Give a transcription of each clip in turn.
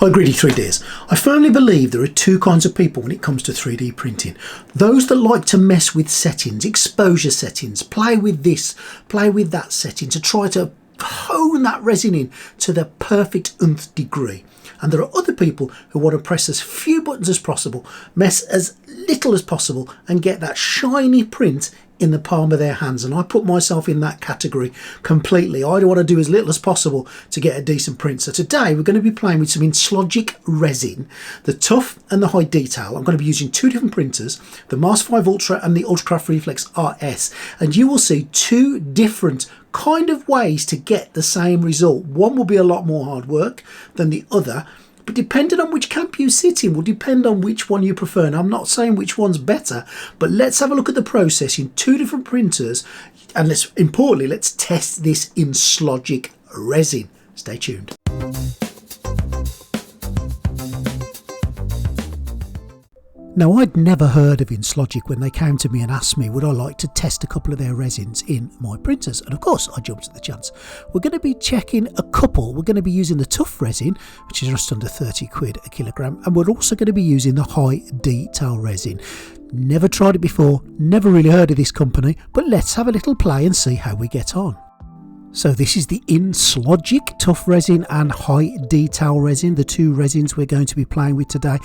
Hi Greedy 3Ds. I firmly believe there are two kinds of people when it comes to 3D printing. Those that like to mess with settings, exposure settings, play with this, play with that setting to try to hone that resin in to the perfect nth degree. And there are other people who want to press as few buttons as possible, mess as little as possible and get that shiny print in the palm of their hands, and I put myself in that category completely. I want to do as little as possible to get a decent print. So today we're going to be playing with some Inslogic resin, the tough and the high detail. I'm going to be using two different printers, the Mars 5 Ultra and the UltraCraft Reflex RS, and you will see two different kind of ways to get the same result. One will be a lot more hard work than the other, but depending on which camp you sit in will depend on which one you prefer. And I'm not saying which one's better, but let's have a look at the process in two different printers, and let's test this Inslogic resin. Stay tuned. Now, I'd never heard of Inslogic when they came to me and asked me would I like to test a couple of their resins in my printers, and of course I jumped at the chance. We're going to be checking a couple. We're going to be using the tough resin, which is just under 30 quid a kilogram, and we're also going to be using the high detail resin. Never tried it before, never really heard of this company, but let's have a little play and see how we get on. So this is the Inslogic tough resin and high detail resin, the two resins we're going to be playing with today.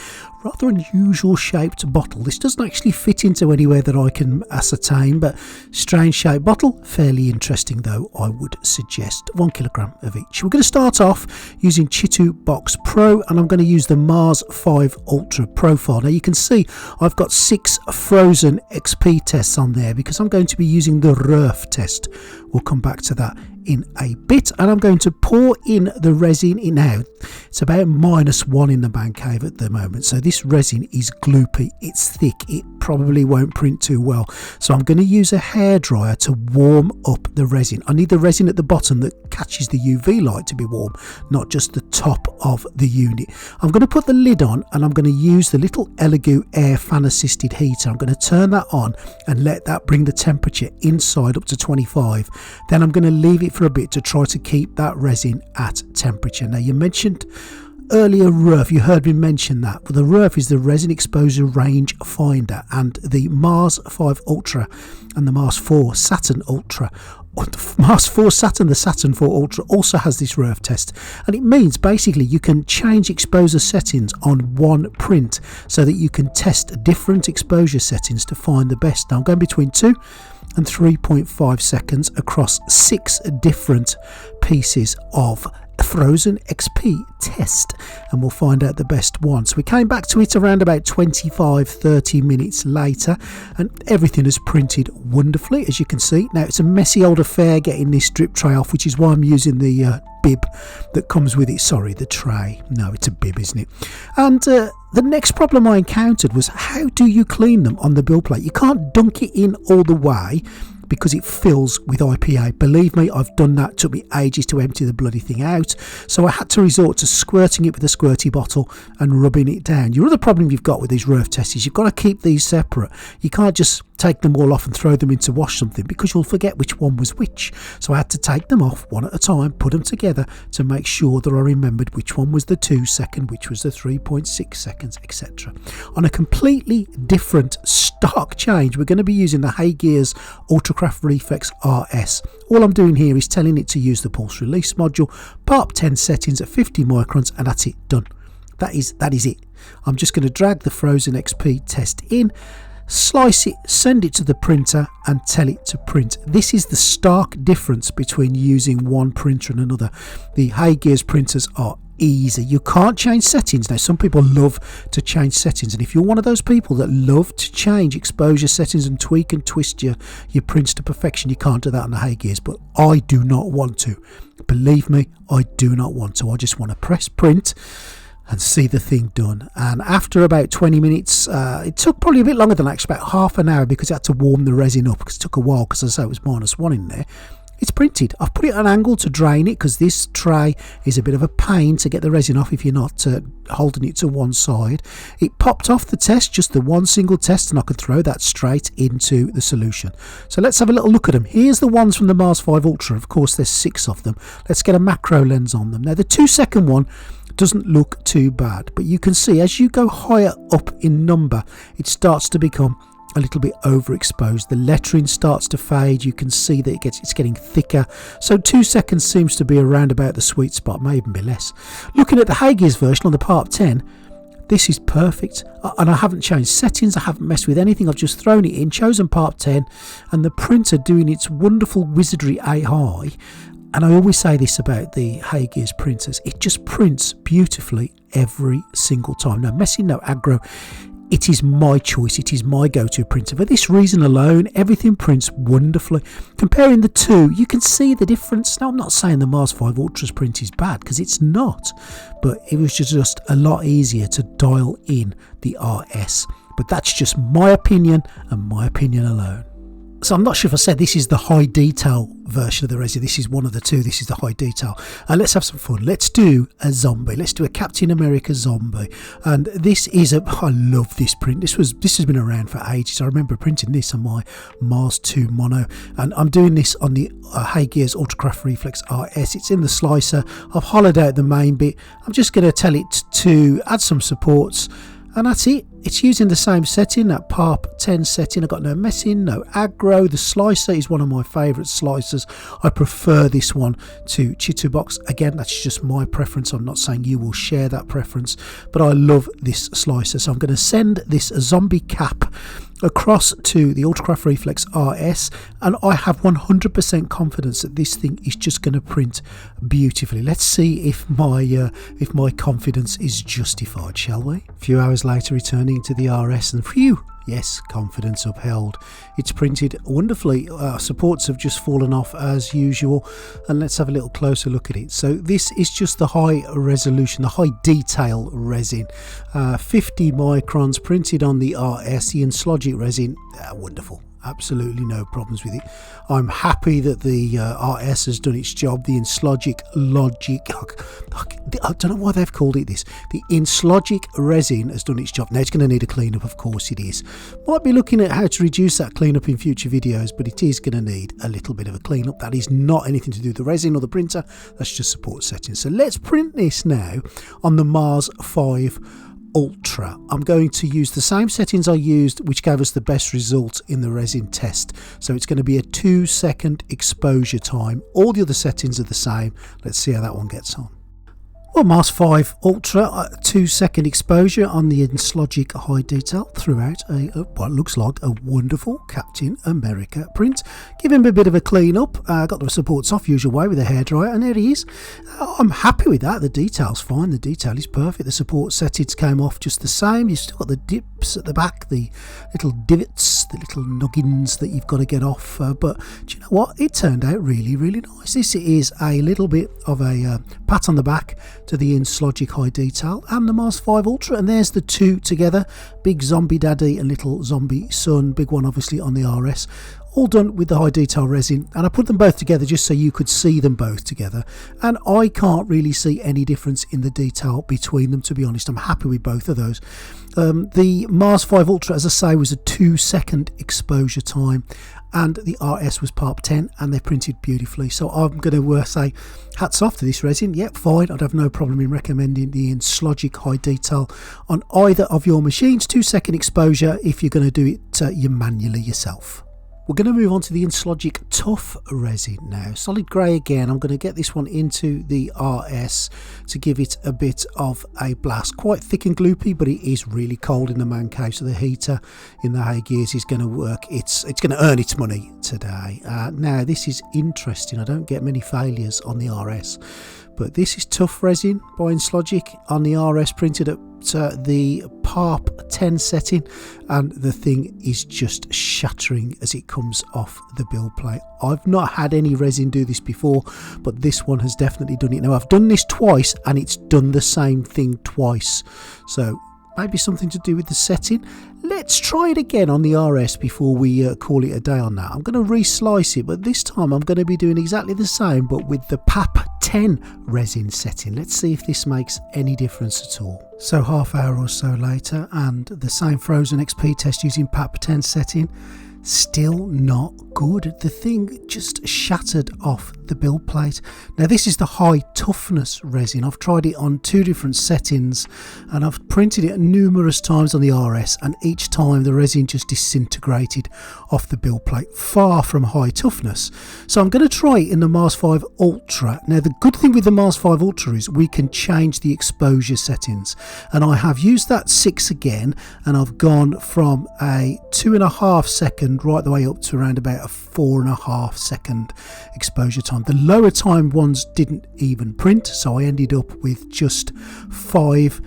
Rather unusual shaped bottle. This doesn't actually fit into anywhere that I can ascertain, but strange shaped bottle. Fairly interesting though, I would suggest. 1 kilogram of each. We're going to start off using Chitu Box Pro, and I'm going to use the Mars 5 Ultra profile. Now you can see I've got 6 frozen XP tests on there because I'm going to be using the RF test. We'll come back to that in a bit, and I'm going to pour in the resin in now. It's about -1 in the man cave at the moment, so this resin is gloopy, it's thick, it probably won't print too well, so I'm going to use a hairdryer to warm up the resin. I need the resin at the bottom that catches the UV light to be warm, not just the top of the unit. I'm going to put the lid on, and I'm going to use the little Elegoo air fan assisted heater. I'm going to turn that on and let that bring the temperature inside up to 25. Then I'm going to leave it for a bit to try to keep that resin at temperature. Now, you mentioned earlier RF, you heard me mention that, but the RF is the resin exposure range finder, and the Mars 5 Ultra and the Mars 4 Saturn Ultra, or the Mars 4 Saturn, the Saturn 4 Ultra also has this RF test, and it means basically you can change exposure settings on one print so that you can test different exposure settings to find the best. Now I'm going between 2 and 3.5 seconds across 6 different pieces of frozen XP test, and we'll find out the best one. So we came back to it around about 25-30 minutes later, and everything has printed wonderfully, as you can see. Now it's a messy old affair getting this drip tray off, which is why I'm using the bib that comes with it. Sorry, the tray. No, it's a bib, isn't it? And the next problem I encountered was, how do you clean them on the build plate? You can't dunk it in all the way because it fills with IPA. Believe me, I've done that. It took me ages to empty the bloody thing out, so I had to resort to squirting it with a squirty bottle and rubbing it down. Your other problem you've got with these RF tests is you've got to keep these separate. You can't just take them all off and throw them into wash something, because you'll forget which one was which. So I had to take them off one at a time, put them together to make sure that I remembered which one was the 2 second, which was the 3.6 seconds, etc. On a completely different stock change, we're going to be using the Heygears UltraCraft Reflex RS. All I'm doing here is telling it to use the pulse release module, pop 10 settings at 50 microns, and that's it, done. That is it. I'm just going to drag the frozen XP test in, slice it, send it to the printer and tell it to print. This is the stark difference between using one printer and another. The Heygears printers are easy. You can't change settings. Now, some people love to change settings, and if you're one of those people that love to change exposure settings and tweak and twist your prints to perfection, you can't do that on the Heygears, but I do not want to. Believe me, I do not want to. I just want to press print and see the thing done. And after about 20 minutes, it took probably a bit longer than that, actually about half an hour, because I had to warm the resin up, because it took a while, because as I say, it was -1 in there. It's printed. I've put it at an angle to drain it, because this tray is a bit of a pain to get the resin off if you're not holding it to one side. It popped off the test, just the one single test, and I could throw that straight into the solution. So let's have a little look at them. Here's the ones from the Mars 5 Ultra. Of course, there's 6 of them. Let's get a macro lens on them. Now, the 2 second one doesn't look too bad, but you can see as you go higher up in number, it starts to become a little bit overexposed. The lettering starts to fade. You can see that it's getting thicker. So 2 seconds seems to be around about the sweet spot, may even be less. Looking at the Heygears version on the Part 10, this is perfect, and I haven't changed settings, I haven't messed with anything, I've just thrown it in, chosen Part 10, and the printer doing its wonderful wizardry high. And I always say this about the Heygears printers, it just prints beautifully every single time. No messing, no aggro. It is my choice, it is my go-to printer. For this reason alone, everything prints wonderfully. Comparing the two, you can see the difference. Now, I'm not saying the Mars 5 Ultra's print is bad, because it's not. But it was just a lot easier to dial in the RS. But that's just my opinion, and my opinion alone. So I'm not sure if I said this is the high detail version of the Resin. This is one of the two. This is the high detail. Let's have some fun. Let's do a zombie. Let's do a Captain America zombie. And this is I love this print. This has been around for ages. I remember printing this on my Mars 2 Mono, and I'm doing this on the Heygears UltraCraft Reflex RS. It's in the slicer. I've hollowed out the main bit. I'm just going to tell it to add some supports. And that's it. It's using the same setting, that PARP 10 setting. I've got no messing, no aggro. The slicer is one of my favourite slicers. I prefer this one to Chitubox. Again, that's just my preference. I'm not saying you will share that preference, but I love this slicer. So I'm going to send this zombie cap across to the UltraCraft Reflex RS, and I have 100% confidence that this thing is just going to print beautifully. Let's see if my confidence is justified, shall we? A few hours later, returning to the RS, and phew, yes, confidence upheld. It's printed wonderfully. Supports have just fallen off as usual, and let's have a little closer look at it. So this is just the high resolution, the high detail resin, 50 microns, printed on the RS, the Inslogic resin. Wonderful. Absolutely no problems with it. I'm happy that the RS has done its job. The Inslogic I don't know why they've called it this. The Inslogic resin has done its job. Now it's going to need a cleanup, of course it is. Might be looking at how to reduce that cleanup in future videos, but it is going to need a little bit of a cleanup. That is not anything to do with the resin or the printer. That's just support settings. So let's print this now on the Mars 5 Ultra. I'm going to use the same settings I used, which gave us the best result in the resin test. So it's going to be a 2-second exposure time. All the other settings are the same. Let's see how that one gets on. Well, Mars 5 Ultra, 2-second exposure on the Inslogic high detail throughout what looks like a wonderful Captain America print. Give him a bit of a clean up. Got the supports off usual way with a hairdryer, and there he is. I'm happy with that. The detail's fine. The detail is perfect. The support settings came off just the same. You've still got the dips at the back, the little divots, the little nuggins that you've got to get off. But do you know what? It turned out really, really nice. This is a little bit of a pat on the back to the Inslogic high detail and the Mars 5 Ultra, and there's the two together, big zombie daddy and little zombie son, big one obviously on the RS, all done with the high detail resin. And I put them both together just so you could see them both together, and I can't really see any difference in the detail between them, to be honest. I'm happy with both of those. The Mars 5 Ultra, as I say, was a 2-second exposure time, and the RS was PARP 10, and they printed beautifully. So I'm going to say hats off to this resin. Yep, fine. I'd have no problem in recommending the Inslogic high detail on either of your machines. 2-second exposure if you're going to do it you manually yourself. We're going to move on to the Inslogic Tough resin now. Solid grey again. I'm going to get this one into the RS to give it a bit of a blast. Quite thick and gloopy, but it is really cold in the man cave, so the heater in the Heygears is going to work. It's going to earn its money today. Now, this is interesting. I don't get many failures on the RS, but this is Tough resin by Inslogic on the RS, printed at the PARP 10 setting, and the thing is just shattering as it comes off the build plate. I've not had any resin do this before, but this one has definitely done it. Now, I've done this twice and it's done the same thing twice, so maybe something to do with the setting. Let's try it again on the RS before we call it a day on that. I'm going to re-slice it, but this time I'm going to be doing exactly the same, but with the PAP 10 resin setting. Let's see if this makes any difference at all. So half hour or so later, and the same frozen XP test using PAP 10 setting. Still not good. The thing just shattered off the build plate. Now this is the high toughness resin. I've tried it on 2 different settings and I've printed it numerous times on the RS, and each time the resin just disintegrated off the build plate. Far from high toughness. So I'm going to try it in the Mars 5 Ultra. Now the good thing with the Mars 5 Ultra is we can change the exposure settings, and I have used that 6 again, and I've gone from a 2.5 second right the way up to around about a 4.5 second exposure time. The lower time ones didn't even print, so I ended up with just 5,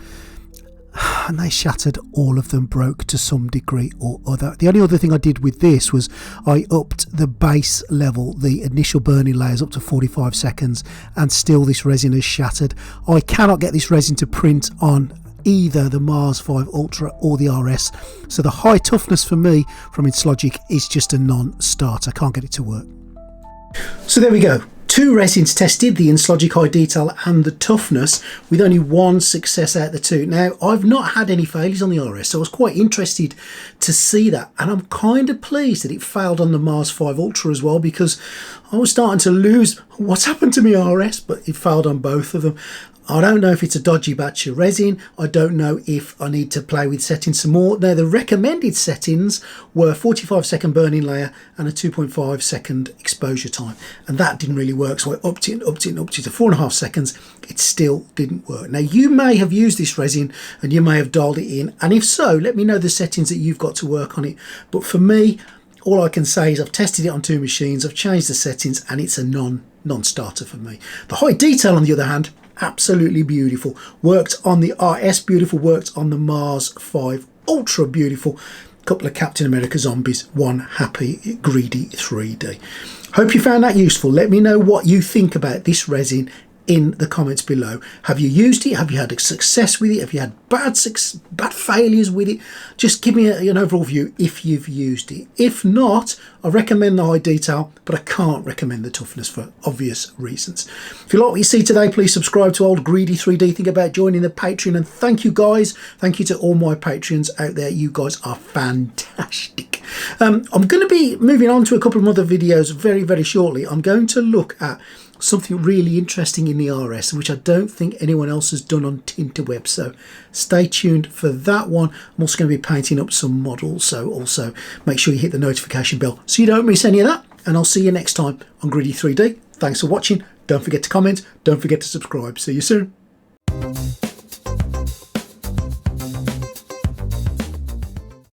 and they shattered. All of them broke to some degree or other. The only other thing I did with this was I upped the base level, the initial burning layers, up to 45 seconds, and still this resin has shattered. I cannot get this resin to print on either the Mars 5 Ultra or the RS, so the high toughness for me from Inslogic is just a non-starter. I can't get it to work. So there we go, 2 resins tested, the Inslogic high detail and the toughness, with only 1 success out of the 2. Now I've not had any failures on the RS, so I was quite interested to see that, and I'm kind of pleased that it failed on the Mars 5 Ultra as well, because I was starting to lose what's happened to me RS, but it failed on both of them. I don't know if it's a dodgy batch of resin. I don't know if I need to play with settings some more. Now the recommended settings were 45 second burning layer and a 2.5 second exposure time, and that didn't really work, so I upped it to 4.5 seconds. It still didn't work. Now you may have used this resin and you may have dialed it in, and if so, let me know the settings that you've got to work on it. But for me, all I can say is I've tested it on 2 machines, I've changed the settings, and it's a non-starter for me. The high detail, on the other hand, absolutely beautiful. Worked on the RS, beautiful. Worked on the Mars 5 Ultra, beautiful. Couple of Captain America zombies, one happy, greedy 3D. Hope you found that useful. Let me know what you think about this resin in the comments below. Have you used it? Have you had a success with it? Have you had bad failures with it? Just give me an overall view if you've used it. If not, I recommend the high detail, but I can't recommend the toughness for obvious reasons. If you like what you see today, please subscribe to Old Greedy 3D. Think about joining the Patreon, and thank you guys. Thank you to all my Patreons out there. You guys are fantastic. I'm going to be moving on to a couple of other videos very, very shortly. I'm going to look at something really interesting in the RS, which I don't think anyone else has done on Tinterweb, so stay tuned for that one. I'm also going to be painting up some models, so also make sure you hit the notification bell so you don't miss any of that, and I'll see you next time on Greedy 3D. Thanks for watching. Don't forget to comment, don't forget to subscribe. See you soon.